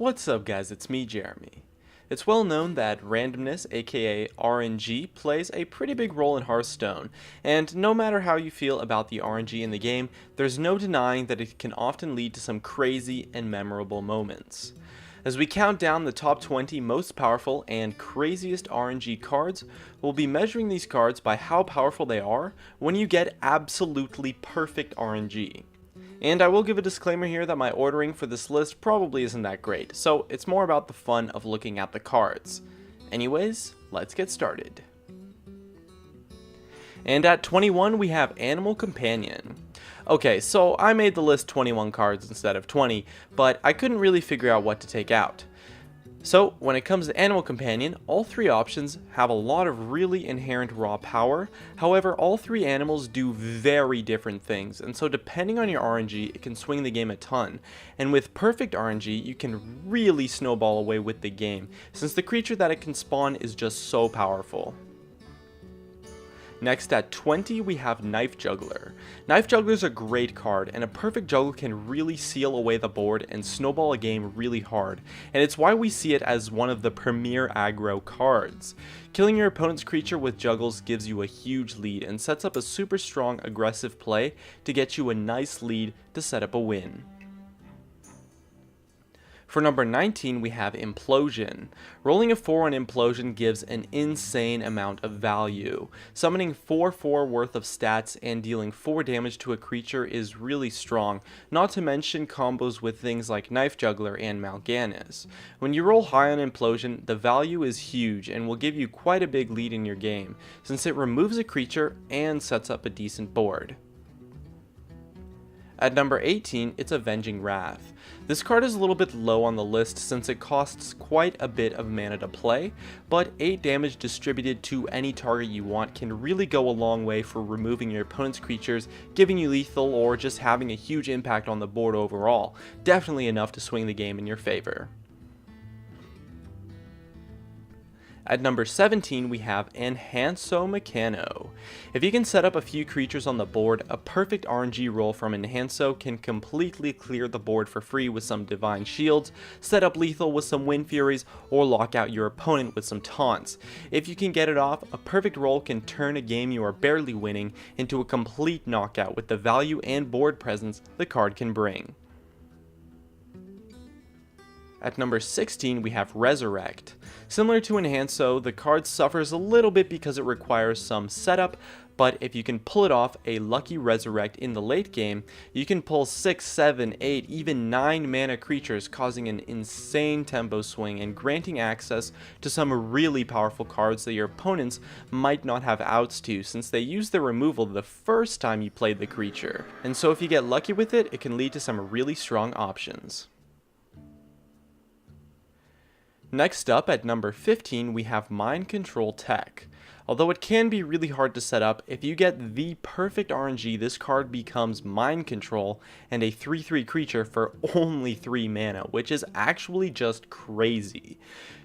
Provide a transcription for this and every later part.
What's up guys, it's me Jeremy. It's well known that randomness, aka RNG, plays a pretty big role in Hearthstone, and no matter how you feel about the RNG in the game, there's no denying that it can often lead to some crazy and memorable moments. As we count down the top 20 most powerful and craziest RNG cards, we'll be measuring these cards by how powerful they are when you get absolutely perfect RNG. And I will give a disclaimer here that my ordering for this list probably isn't that great, so it's more about the fun of looking at the cards. Anyways, let's get started. And at 21 we have Animal Companion. Okay, so I made the list 21 cards instead of 20, but I couldn't really figure out what to take out. So, when it comes to Animal Companion, all three options have a lot of really inherent raw power. However, all three animals do very different things, and so depending on your RNG, it can swing the game a ton. And with perfect RNG, you can really snowball away with the game, since the creature that it can spawn is just so powerful. Next at 20 we have Knife Juggler. Knife Juggler is a great card, and a perfect juggle can really seal away the board and snowball a game really hard, and it's why we see it as one of the premier aggro cards. Killing your opponent's creature with juggles gives you a huge lead and sets up a super strong aggressive play to get you a nice lead to set up a win. For number 19 we have Implosion. Rolling a 4 on Implosion gives an insane amount of value. Summoning 4/4 worth of stats and dealing 4 damage to a creature is really strong, not to mention combos with things like Knife Juggler and Mal'Ganis. When you roll high on Implosion, the value is huge and will give you quite a big lead in your game, since it removes a creature and sets up a decent board. At number 18, it's Avenging Wrath. This card is a little bit low on the list since it costs quite a bit of mana to play, but 8 damage distributed to any target you want can really go a long way for removing your opponent's creatures, giving you lethal, or just having a huge impact on the board overall. Definitely enough to swing the game in your favor. At number 17 we have Enhanso Mechano. If you can set up a few creatures on the board, a perfect RNG roll from Enhanso can completely clear the board for free with some Divine Shields, set up lethal with some Wind Furies, or lock out your opponent with some taunts. If you can get it off, a perfect roll can turn a game you are barely winning into a complete knockout with the value and board presence the card can bring. At number 16 we have Resurrect. Similar to Enhanso, the card suffers a little bit because it requires some setup, but if you can pull it off a lucky Resurrect in the late game, you can pull 6, 7, 8, even 9 mana creatures, causing an insane tempo swing and granting access to some really powerful cards that your opponents might not have outs to, since they use their removal the first time you played the creature. And so if you get lucky with it, it can lead to some really strong options. Next up at number 15 we have Mind Control Tech. Although it can be really hard to set up, if you get the perfect RNG, this card becomes Mind Control and a 3/3 creature for only 3 mana, which is actually just crazy.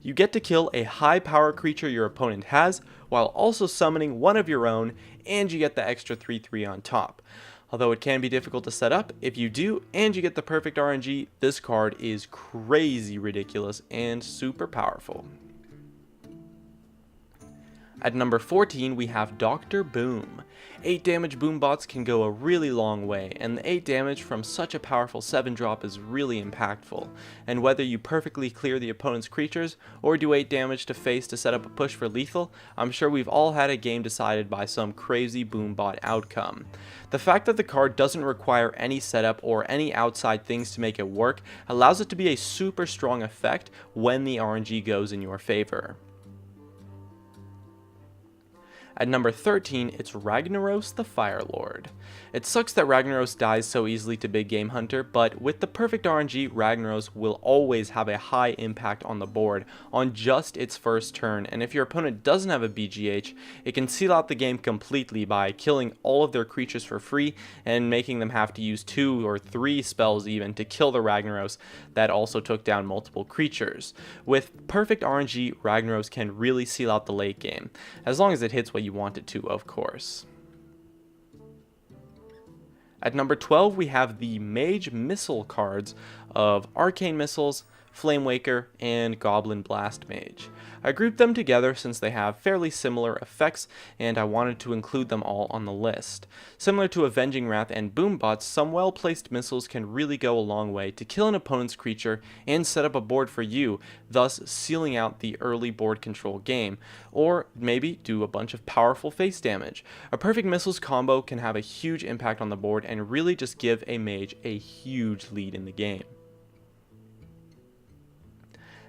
You get to kill a high power creature your opponent has, while also summoning one of your own, and you get the extra 3/3 on top. Although it can be difficult to set up, if you do and you get the perfect RNG, this card is crazy ridiculous and super powerful. At number 14 we have Dr. Boom. 8 damage boom bots can go a really long way, and the 8 damage from such a powerful 7 drop is really impactful. And whether you perfectly clear the opponent's creatures, or do 8 damage to face to set up a push for lethal, I'm sure we've all had a game decided by some crazy boom bot outcome. The fact that the card doesn't require any setup or any outside things to make it work allows it to be a super strong effect when the RNG goes in your favor. At number 13, it's Ragnaros the Firelord. It sucks that Ragnaros dies so easily to Big Game Hunter, but with the perfect RNG, Ragnaros will always have a high impact on the board on just its first turn, and if your opponent doesn't have a BGH, it can seal out the game completely by killing all of their creatures for free and making them have to use 2 or 3 spells even to kill the Ragnaros that also took down multiple creatures. With perfect RNG, Ragnaros can really seal out the late game, as long as it hits what you want it to, of course. At number 12, we have the Mage Missile cards of Arcane Missiles, Flame Waker, and Goblin Blast Mage. I grouped them together since they have fairly similar effects, and I wanted to include them all on the list. Similar to Avenging Wrath and Boombots, some well-placed missiles can really go a long way to kill an opponent's creature and set up a board for you, thus sealing out the early board control game, or maybe do a bunch of powerful face damage. A perfect missiles combo can have a huge impact on the board and really just give a mage a huge lead in the game.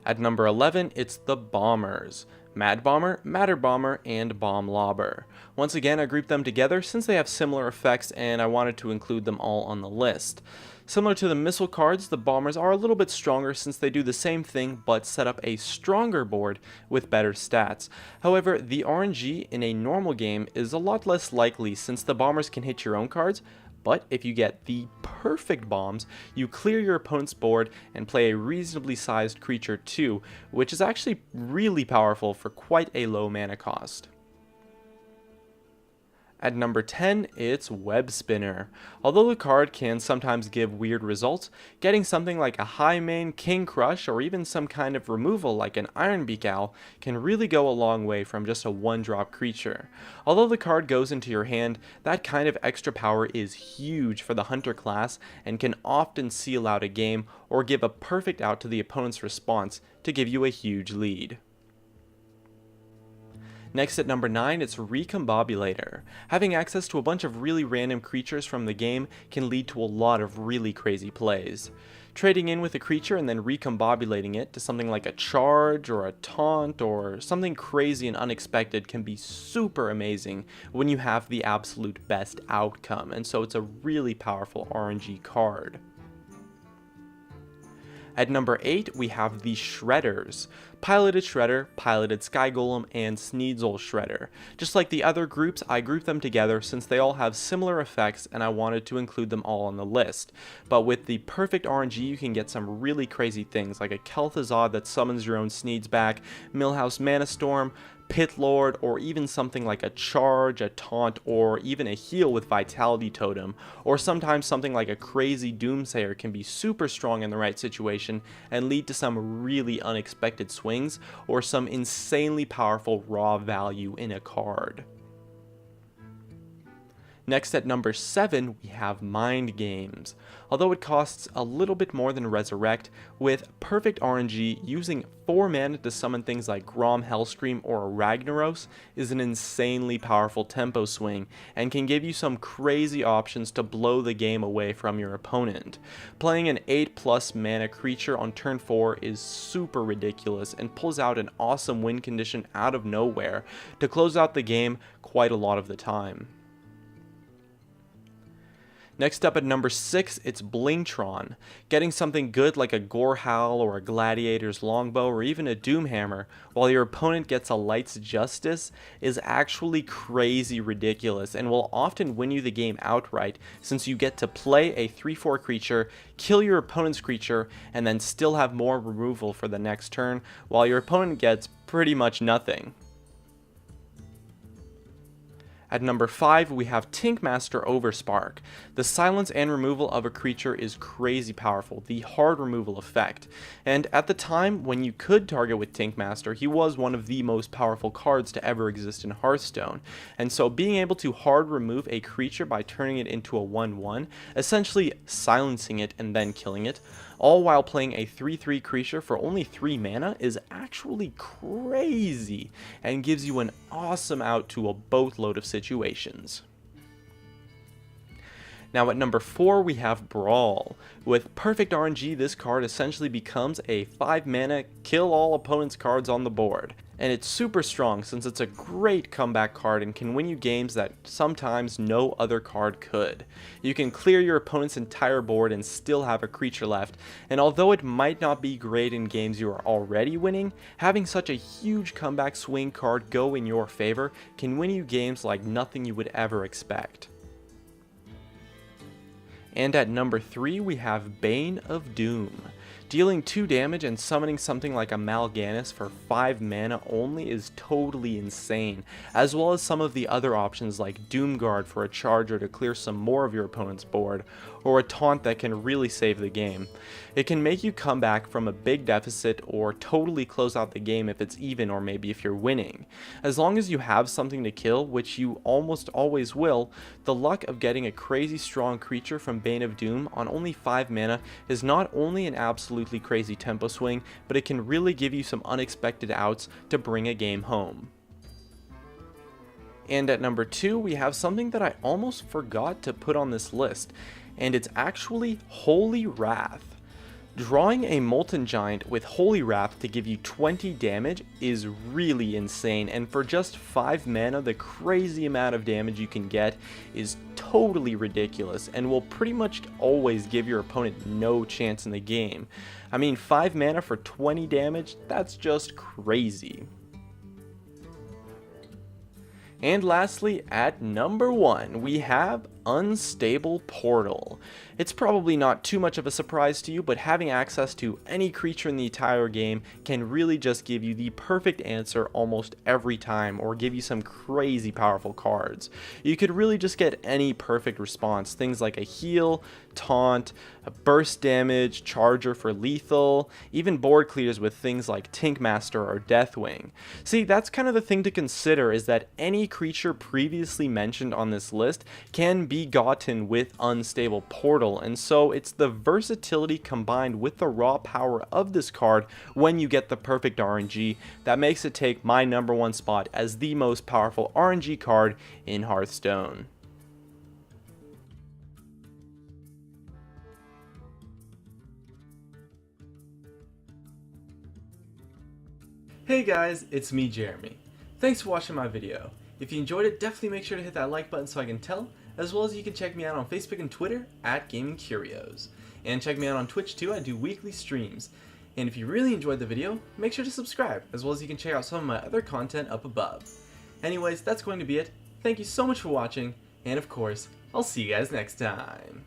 At number 11, it's the Bombers. Mad Bomber, Matter Bomber, and Bomb Lobber. Once again, I grouped them together since they have similar effects and I wanted to include them all on the list. Similar to the missile cards, the Bombers are a little bit stronger since they do the same thing but set up a stronger board with better stats. However, the RNG in a normal game is a lot less likely since the Bombers can hit your own cards, but if you get the perfect bombs, you clear your opponent's board and play a reasonably sized creature too, which is actually really powerful for quite a low mana cost. At number 10, it's Web Spinner. Although the card can sometimes give weird results, getting something like a high main King Crush or even some kind of removal like an Ironbeak Owl can really go a long way from just a 1-drop creature. Although the card goes into your hand, that kind of extra power is huge for the Hunter class and can often seal out a game or give a perfect out to the opponent's response to give you a huge lead. Next at number 9, it's Recombobulator. Having access to a bunch of really random creatures from the game can lead to a lot of really crazy plays. Trading in with a creature and then recombobulating it to something like a charge or a taunt or something crazy and unexpected can be super amazing when you have the absolute best outcome, and so it's a really powerful RNG card. At number 8, we have the Shredders. Piloted Shredder, Piloted Sky Golem, and Sneasel Shredder. Just like the other groups, I grouped them together since they all have similar effects and I wanted to include them all on the list. But with the perfect RNG, you can get some really crazy things like a Kel'Thuzad that summons your own Sneeds back, Millhouse Mana Storm, Pit Lord, or even something like a charge, a taunt, or even a heal with Vitality Totem, or sometimes something like a crazy Doomsayer can be super strong in the right situation and lead to some really unexpected swings or some insanely powerful raw value in a card. Next at number 7, we have Mind Games. Although it costs a little bit more than Resurrect, with perfect RNG, using 4 mana to summon things like Grom Hellscream or Ragnaros is an insanely powerful tempo swing and can give you some crazy options to blow the game away from your opponent. Playing an 8+ mana creature on turn 4 is super ridiculous and pulls out an awesome win condition out of nowhere to close out the game quite a lot of the time. Next up at number 6, it's Blingtron. Getting something good like a Gorehowl or a Gladiator's Longbow or even a Doomhammer while your opponent gets a Light's Justice is actually crazy ridiculous and will often win you the game outright since you get to play a 3/4 creature, kill your opponent's creature, and then still have more removal for the next turn while your opponent gets pretty much nothing. At number 5, we have Tinkmaster Overspark. The silence and removal of a creature is crazy powerful, the hard removal effect. And at the time when you could target with Tinkmaster, he was one of the most powerful cards to ever exist in Hearthstone. And so being able to hard remove a creature by turning it into a 1/1, essentially silencing it and then killing it, all while playing a 3/3 creature for only 3 mana is actually crazy and gives you an awesome out to a boatload of situations. Now at number 4 we have Brawl. With perfect RNG, this card essentially becomes a 5 mana kill all opponents cards on the board. And it's super strong since it's a great comeback card and can win you games that sometimes no other card could. You can clear your opponent's entire board and still have a creature left, and although it might not be great in games you are already winning, having such a huge comeback swing card go in your favor can win you games like nothing you would ever expect. And at number 3 we have Bane of Doom. Dealing 2 damage and summoning something like a Mal'Ganis for 5 mana only is totally insane, as well as some of the other options like Doomguard for a charger to clear some more of your opponent's board, or a taunt that can really save the game. It can make you come back from a big deficit or totally close out the game if it's even, or maybe if you're winning. As long as you have something to kill, which you almost always will, the luck of getting a crazy strong creature from Bane of Doom on only 5 mana is not only an absolutely crazy tempo swing, but it can really give you some unexpected outs to bring a game home. And at number 2, we have something that I almost forgot to put on this list, and it's actually Holy Wrath. Drawing a Molten Giant with Holy Wrath to give you 20 damage is really insane, and for just 5 mana, the crazy amount of damage you can get is totally ridiculous and will pretty much always give your opponent no chance in the game. I mean, 5 mana for 20 damage, that's just crazy. And lastly, at number 1, we have Unstable Portal. It's probably not too much of a surprise to you, but having access to any creature in the entire game can really just give you the perfect answer almost every time, or give you some crazy powerful cards. You could really just get any perfect response, things like a heal, taunt, a burst damage, charger for lethal, even board clears with things like Tinkmaster or Deathwing. See, that's kind of the thing to consider, is that any creature previously mentioned on this list can be gotten with Unstable Portal, and so it's the versatility combined with the raw power of this card when you get the perfect RNG that makes it take my number 1 spot as the most powerful RNG card in Hearthstone. Hey guys, it's me, Jeremy. Thanks for watching my video. If you enjoyed it, definitely make sure to hit that like button so I can tell, as well as you can check me out on Facebook and Twitter at Gaming Curios. And check me out on Twitch too, I do weekly streams. And if you really enjoyed the video, make sure to subscribe, as well as you can check out some of my other content up above. Anyways, that's going to be it. Thank you so much for watching, and of course, I'll see you guys next time.